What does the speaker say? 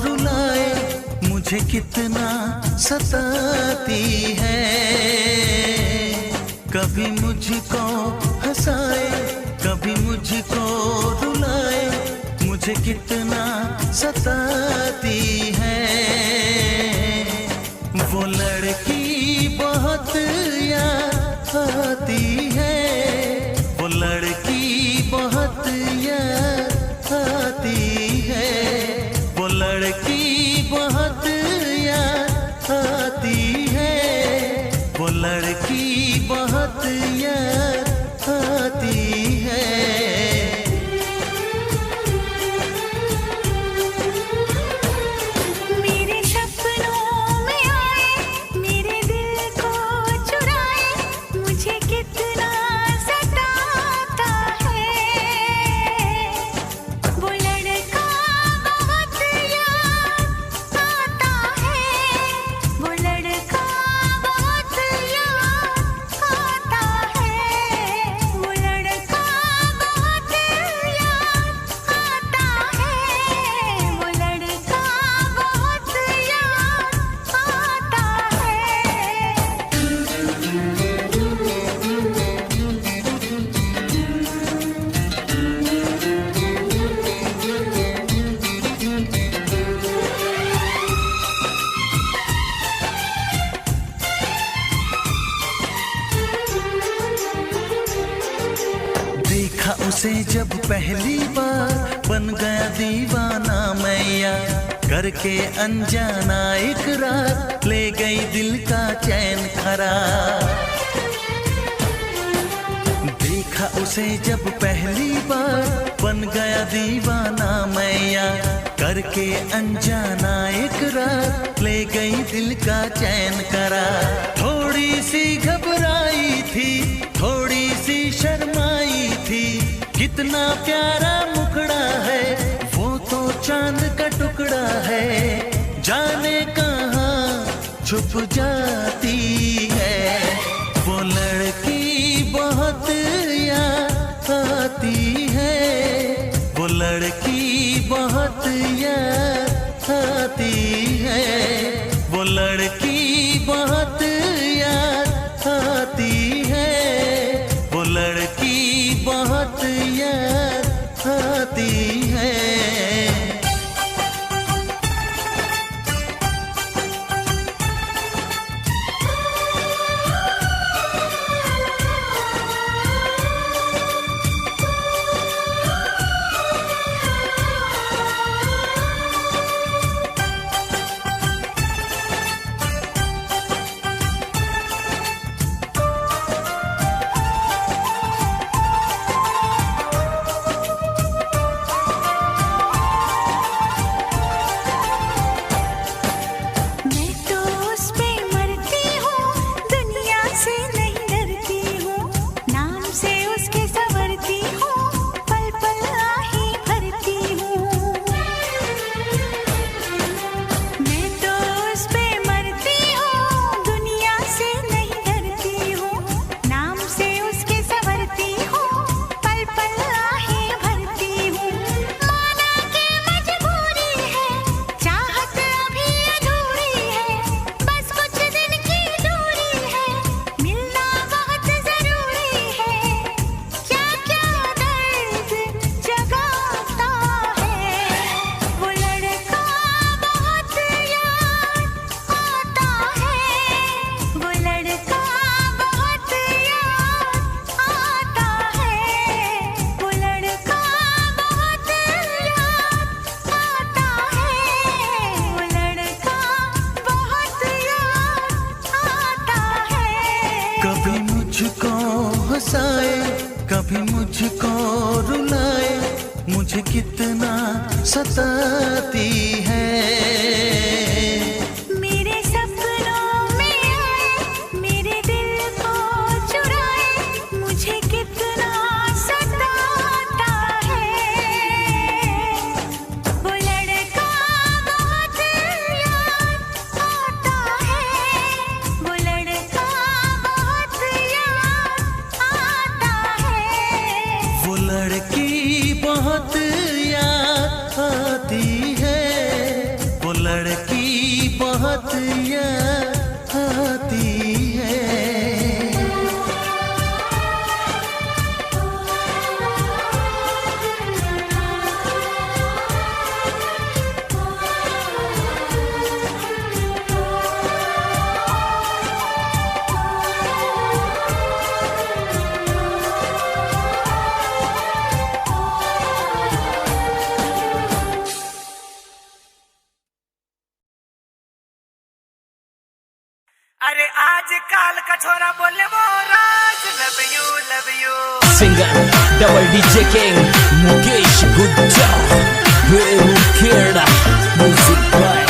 रुलाए, मुझे कितना सताती है। कभी मुझको हंसाए, कभी मुझको रुलाए, मुझे कितना सताती है। वो लड़की बहुत याद आती है, वो लड़की बहुत याद आती है, वो लड़की बहुत याद आती है, वो लड़की बहुत याद आती है। देखा उसे जब पहली बार, बन गया दीवाना मैया, करके अनजाना इकरार, ले गई दिल का चैन करार। देखा उसे जब पहली बार, बन गया दीवाना मैया, करके अनजाना इकरार, ले गई दिल का चैन करार। थोड़ी सी घबराई थी, थोड़ी सी शर्माई थी, कितना प्यारा मुखड़ा है, वो तो चांद का टुकड़ा है, जाने कहाँ छुप जाती है। वो लड़की बहुत याद आती है, वो लड़की बहुत याद आती है, वो लड़की बहुत याद आती है, वो लड़की बहुत याद आती है। कभी मुझको हंसाए, कभी मुझको रुलाए, मुझे कितना सताती है। मेरे सपनों में आए, मेरे दिल को चुराए, मुझे कितना सताता है। वो लड़का बहुत याद आता है, वो लड़का बहुत याद आता है। वो लड़की बहुत याद आती है, आजकल का छोरा बोले मोराज love you Singer Double DJ King Mukesh Gujjar Guru Kirda Music by